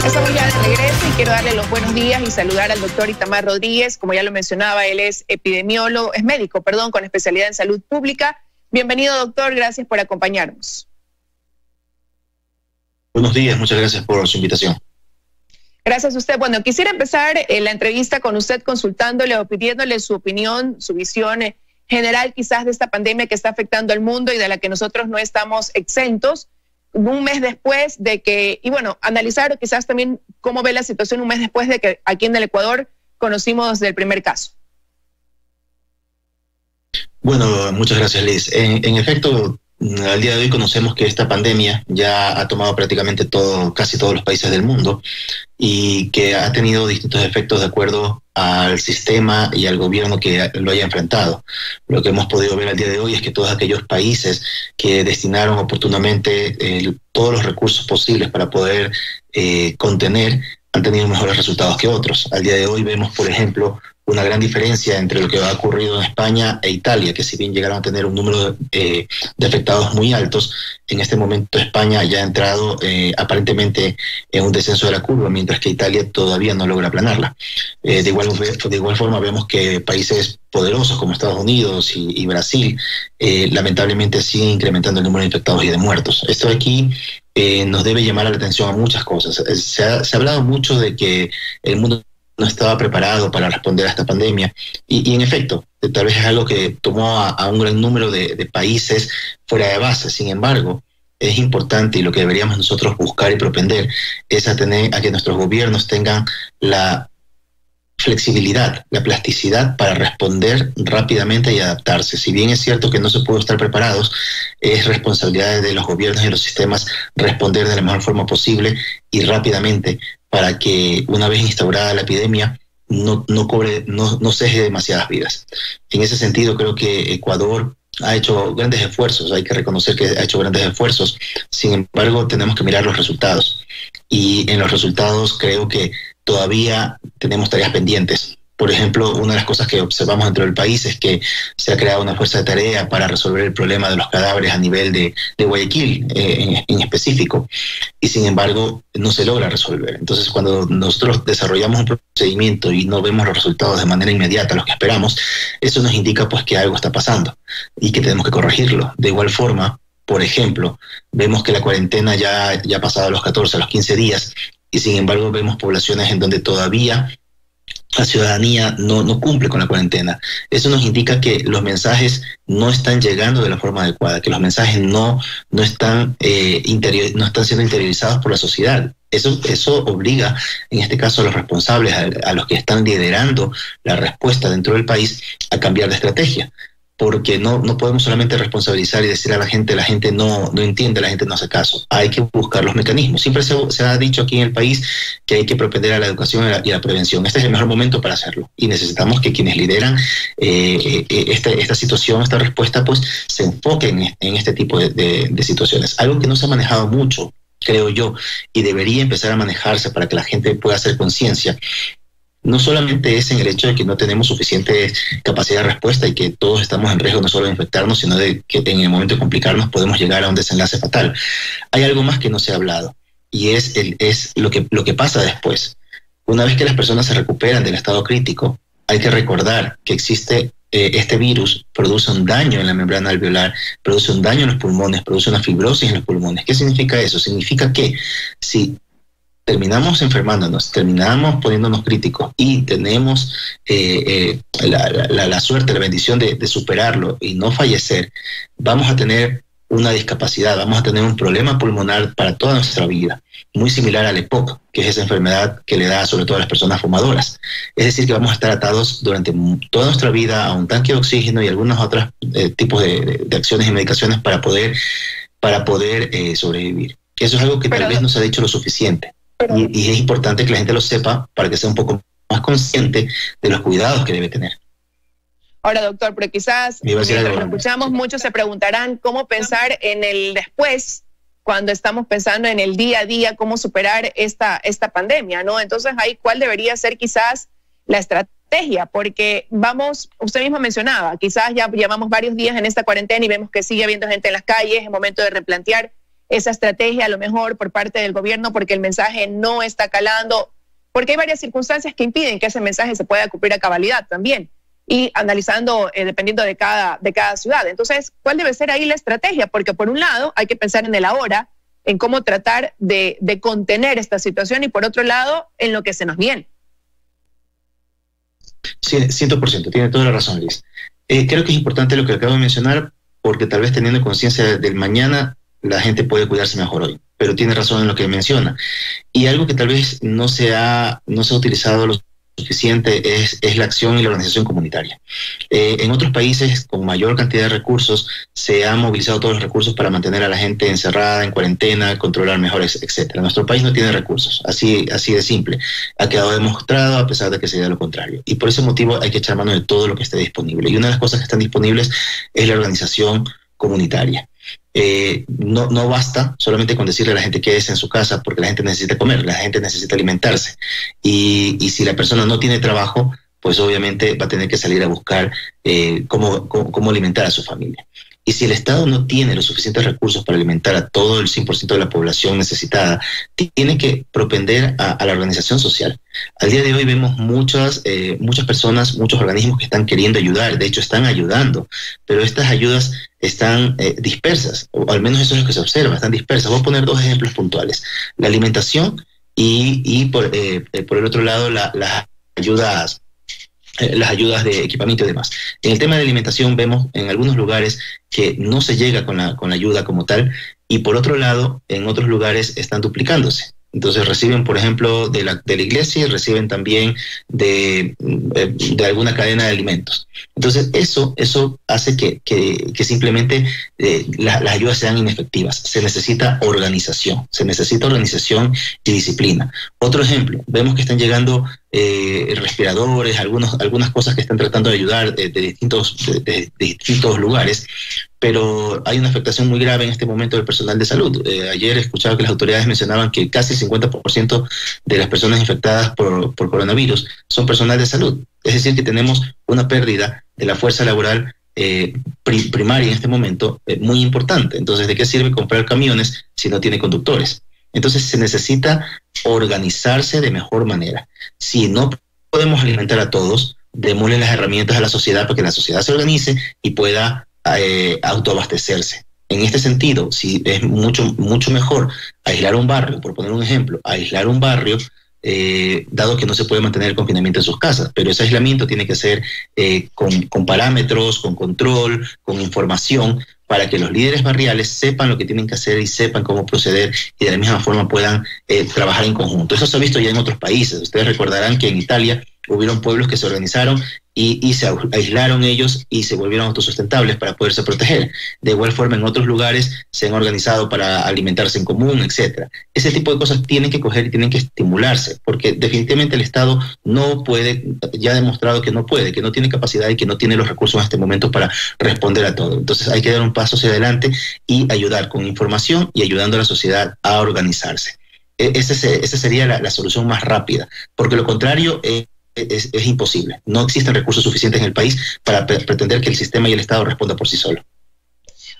Estamos ya de regreso y quiero darle los buenos días y saludar al doctor Itamar Rodríguez. Como ya lo mencionaba, él es médico, con especialidad en salud pública. Bienvenido, doctor, gracias por acompañarnos. Buenos días, muchas gracias por su invitación. Gracias a usted. Bueno, quisiera empezar la entrevista con usted consultándole o pidiéndole su opinión, su visión general quizás de esta pandemia que está afectando al mundo y de la que nosotros no estamos exentos. Un mes después de que, y bueno, analizar quizás también cómo ve la situación un mes después de que aquí en el Ecuador conocimos del primer caso. Bueno, muchas gracias, Liz. En efecto, al día de hoy conocemos que esta pandemia ya ha tomado prácticamente casi todos los países del mundo y que ha tenido distintos efectos de acuerdo al sistema y al gobierno que lo haya enfrentado. Lo que hemos podido ver al día de hoy es que todos aquellos países que destinaron oportunamente todos los recursos posibles para poder contener han tenido mejores resultados que otros. Al día de hoy vemos, por ejemplo, una gran diferencia entre lo que ha ocurrido en España e Italia, que si bien llegaron a tener un número de afectados muy altos, en este momento España ya ha entrado aparentemente en un descenso de la curva, mientras que Italia todavía no logra aplanarla. De igual forma vemos que países poderosos como Estados Unidos y Brasil lamentablemente siguen incrementando el número de infectados y de muertos. Esto aquí nos debe llamar la atención a muchas cosas. Se ha hablado mucho de que el mundo no estaba preparado para responder a esta pandemia. Y en efecto, tal vez es algo que tomó a un gran número de países fuera de base. Sin embargo, es importante y lo que deberíamos nosotros buscar y propender es a que nuestros gobiernos tengan la flexibilidad, la plasticidad para responder rápidamente y adaptarse. Si bien es cierto que no se pudo estar preparados, es responsabilidad de los gobiernos y los sistemas responder de la mejor forma posible y rápidamente para que una vez instaurada la epidemia no ceje demasiadas vidas. En ese sentido, creo que Ecuador ha hecho grandes esfuerzos, hay que reconocer que ha hecho grandes esfuerzos. Sin embargo, tenemos que mirar los resultados. Y en los resultados creo que todavía tenemos tareas pendientes. Por ejemplo, una de las cosas que observamos dentro del país es que se ha creado una fuerza de tarea para resolver el problema de los cadáveres a nivel de Guayaquil en específico, y sin embargo no se logra resolver. Entonces, cuando nosotros desarrollamos un procedimiento y no vemos los resultados de manera inmediata, los que esperamos, eso nos indica pues que algo está pasando y que tenemos que corregirlo. De igual forma, por ejemplo, vemos que la cuarentena ya ha pasado a los 14, a los 15 días, y sin embargo vemos poblaciones en donde todavía la ciudadanía no cumple con la cuarentena. Eso nos indica que los mensajes no están llegando de la forma adecuada, que los mensajes no están siendo interiorizados por la sociedad. Eso obliga, en este caso, a los responsables, a los que están liderando la respuesta dentro del país, a cambiar de estrategia. Porque no podemos solamente responsabilizar y decir a la gente no entiende, la gente no hace caso. Hay que buscar los mecanismos. Siempre se ha dicho aquí en el país que hay que propender a la educación y a la prevención. Este es el mejor momento para hacerlo. Y necesitamos que quienes lideran esta situación, esta respuesta, pues se enfoquen en este tipo de situaciones. Algo que no se ha manejado mucho, creo yo, y debería empezar a manejarse para que la gente pueda hacer conciencia. No solamente es en el hecho de que no tenemos suficiente capacidad de respuesta y que todos estamos en riesgo no solo de infectarnos, sino de que en el momento de complicarnos podemos llegar a un desenlace fatal. Hay algo más que no se ha hablado y es lo que pasa después. Una vez que las personas se recuperan del estado crítico, hay que recordar que existe este virus, produce un daño en la membrana alveolar, produce un daño en los pulmones, produce una fibrosis en los pulmones. ¿Qué significa eso? Significa que si terminamos enfermándonos, terminamos poniéndonos críticos y tenemos la suerte, la bendición de superarlo y no fallecer, vamos a tener una discapacidad, vamos a tener un problema pulmonar para toda nuestra vida, muy similar al EPOC, que es esa enfermedad que le da sobre todo a las personas fumadoras. Es decir, que vamos a estar atados durante toda nuestra vida a un tanque de oxígeno y algunos otros tipos de acciones y medicaciones para poder sobrevivir. Eso es algo que tal vez no se ha dicho lo suficiente. Y es importante que la gente lo sepa para que sea un poco más consciente de los cuidados que debe tener. Ahora, doctor, pero quizás mientras lo escuchamos, muchos se preguntarán cómo pensar en el después, cuando estamos pensando en el día a día, cómo superar esta pandemia, ¿no? Entonces, ahí, ¿cuál debería ser quizás la estrategia? Porque usted mismo mencionaba, quizás ya llevamos varios días en esta cuarentena y vemos que sigue habiendo gente en las calles, es momento de replantear esa estrategia a lo mejor por parte del gobierno porque el mensaje no está calando, porque hay varias circunstancias que impiden que ese mensaje se pueda cumplir a cabalidad también, y analizando dependiendo de cada ciudad. Entonces, ¿cuál debe ser ahí la estrategia? Porque por un lado hay que pensar en el ahora, en cómo tratar de contener esta situación, y por otro lado, en lo que se nos viene. Sí, 100%, tiene toda la razón, Liz. Creo que es importante lo que acabo de mencionar, porque tal vez teniendo conciencia del mañana, la gente puede cuidarse mejor hoy, pero tiene razón en lo que menciona. Y algo que tal vez no se ha utilizado lo suficiente es la acción y la organización comunitaria. En otros países con mayor cantidad de recursos se han movilizado todos los recursos para mantener a la gente encerrada, en cuarentena, controlar mejor, etcétera. Nuestro país no tiene recursos, así de simple. Ha quedado demostrado a pesar de que se diga lo contrario. Y por ese motivo hay que echar mano de todo lo que esté disponible. Y una de las cosas que están disponibles es la organización comunitaria. No basta solamente con decirle a la gente quédese en su casa, porque la gente necesita comer, la gente necesita alimentarse. Y si la persona no tiene trabajo, pues obviamente va a tener que salir a buscar cómo alimentar a su familia. Y si el Estado no tiene los suficientes recursos para alimentar a todo el 100% de la población necesitada, tiene que propender a la organización social. Al día de hoy vemos muchas personas, muchos organismos que están queriendo ayudar, de hecho están ayudando, pero estas ayudas están dispersas, o al menos eso es lo que se observa, están dispersas. Voy a poner dos ejemplos puntuales: la alimentación y por el otro lado las ayudas de equipamiento y demás. En el tema de alimentación vemos en algunos lugares que no se llega con la ayuda como tal, y por otro lado, en otros lugares están duplicándose. Entonces reciben, por ejemplo, de la iglesia, y reciben también de alguna cadena de alimentos. Entonces eso hace que simplemente las ayudas sean inefectivas. Se necesita organización y disciplina. Otro ejemplo, vemos que están llegando respiradores, algunas cosas que están tratando de ayudar de distintos lugares, pero hay una afectación muy grave en este momento del personal de salud. Ayer escuchaba que las autoridades mencionaban que casi el 50% de las personas infectadas por coronavirus son personal de salud. Es decir, que tenemos una pérdida de la fuerza laboral primaria en este momento muy importante. Entonces, ¿de qué sirve comprar camiones si no tiene conductores? Entonces, se necesita organizarse de mejor manera. Si no podemos alimentar a todos, démosle las herramientas a la sociedad para que la sociedad se organice y pueda autoabastecerse. En este sentido, si es mucho mejor aislar un barrio, por poner un ejemplo, dado que no se puede mantener el confinamiento en sus casas, pero ese aislamiento tiene que ser con parámetros, con control, con información, para que los líderes barriales sepan lo que tienen que hacer y sepan cómo proceder, y de la misma forma puedan trabajar en conjunto. Eso se ha visto ya en otros países. Ustedes recordarán que en Italia hubieron pueblos que se organizaron y se aislaron ellos y se volvieron autosustentables para poderse proteger. De igual forma, en otros lugares se han organizado para alimentarse en común, etcétera. Ese tipo de cosas tienen que coger y tienen que estimularse, porque definitivamente el Estado no puede, ya ha demostrado que no puede, que no tiene capacidad y que no tiene los recursos en este momento para responder a todo. Entonces hay que dar un paso hacia adelante y ayudar con información y ayudando a la sociedad a organizarse. Esa sería la solución más rápida, porque lo contrario es imposible. No existen recursos suficientes en el país para pretender que el sistema y el Estado respondan por sí solo.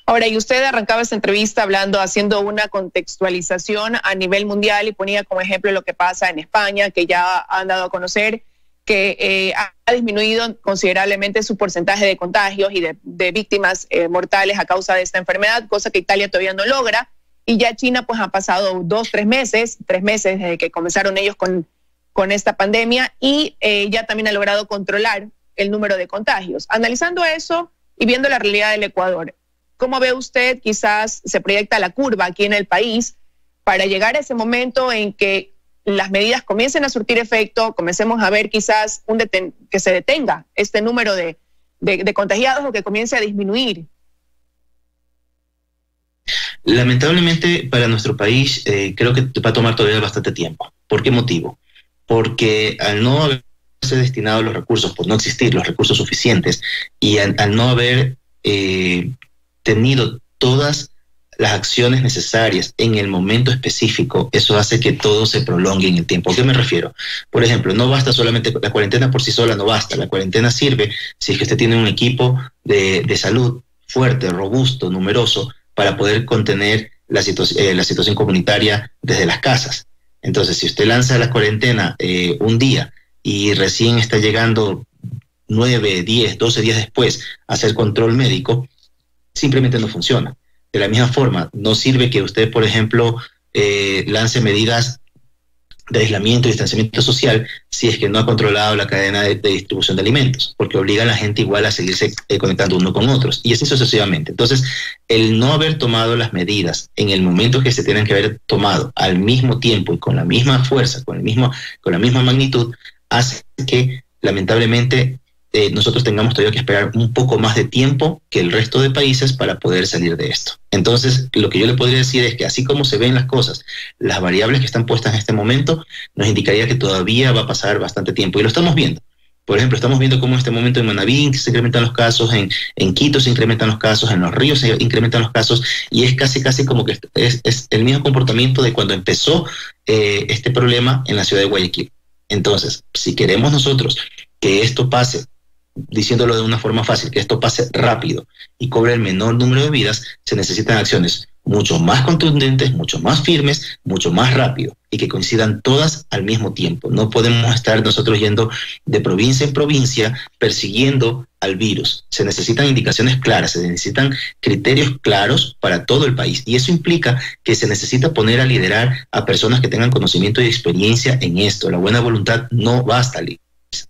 Ahora, y usted arrancaba esta entrevista haciendo una contextualización a nivel mundial y ponía como ejemplo lo que pasa en España, que ya han dado a conocer que ha disminuido considerablemente su porcentaje de contagios y de víctimas mortales a causa de esta enfermedad, cosa que Italia todavía no logra. Y ya China pues ha pasado 3 meses desde que comenzaron ellos con esta pandemia, y ya también ha logrado controlar el número de contagios. Analizando eso y viendo la realidad del Ecuador, ¿cómo ve usted quizás se proyecta la curva aquí en el país para llegar a ese momento en que las medidas comiencen a surtir efecto, comencemos a ver quizás que se detenga este número de contagiados o que comience a disminuir? Lamentablemente para nuestro país creo que va a tomar todavía bastante tiempo. ¿Por qué motivo? Porque al no haberse destinado los recursos, por no existir los recursos suficientes, y al no haber tenido todas las acciones necesarias en el momento específico, eso hace que todo se prolongue en el tiempo. ¿A qué me refiero? Por ejemplo, no basta solamente, la cuarentena por sí sola no basta. La cuarentena sirve si es que usted tiene un equipo de salud fuerte, robusto, numeroso, para poder contener la situación comunitaria desde las casas. Entonces, si usted lanza la cuarentena un día y recién está llegando 9, 10, 12 días después a hacer control médico, simplemente no funciona. De la misma forma, no sirve que usted, por ejemplo, lance medidas de aislamiento y distanciamiento social si es que no ha controlado la cadena de distribución de alimentos, porque obliga a la gente igual a seguirse conectando uno con otros, y así sucesivamente. Entonces, el no haber tomado las medidas en el momento que se tienen que haber tomado al mismo tiempo y con la misma fuerza, con la misma magnitud, hace que, lamentablemente, nosotros tengamos todavía que esperar un poco más de tiempo que el resto de países para poder salir de esto. Entonces, lo que yo le podría decir es que así como se ven las cosas, las variables que están puestas en este momento, nos indicaría que todavía va a pasar bastante tiempo. Y lo estamos viendo. Por ejemplo, estamos viendo cómo en este momento en Manabí se incrementan los casos, en Quito se incrementan los casos, en Los Ríos se incrementan los casos, y es casi como que es el mismo comportamiento de cuando empezó este problema en la ciudad de Guayaquil. Entonces, si queremos nosotros que esto pase, diciéndolo de una forma fácil, que esto pase rápido y cobre el menor número de vidas, se necesitan acciones mucho más contundentes, mucho más firmes, mucho más rápido, y que coincidan todas al mismo tiempo. No podemos estar nosotros yendo de provincia en provincia persiguiendo al virus. Se necesitan indicaciones claras, se necesitan criterios claros para todo el país, y eso implica que se necesita poner a liderar a personas que tengan conocimiento y experiencia en esto. La buena voluntad no basta,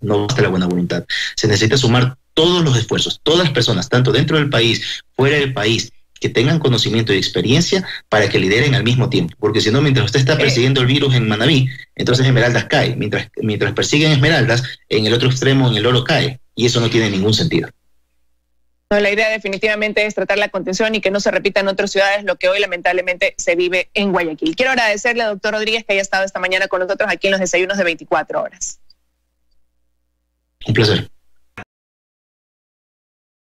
no basta la buena voluntad. Se necesita sumar todos los esfuerzos, todas las personas, tanto dentro del país, fuera del país, que tengan conocimiento y experiencia para que lideren al mismo tiempo. Porque si no, mientras usted está persiguiendo el virus en Manabí, entonces Esmeraldas cae. Mientras persiguen Esmeraldas, en el otro extremo, en el Oro, cae. Y eso no tiene ningún sentido. No, la idea definitivamente es tratar la contención y que no se repita en otras ciudades lo que hoy lamentablemente se vive en Guayaquil. Quiero agradecerle al doctor Rodríguez que haya estado esta mañana con nosotros aquí en los desayunos de 24 horas. Un placer.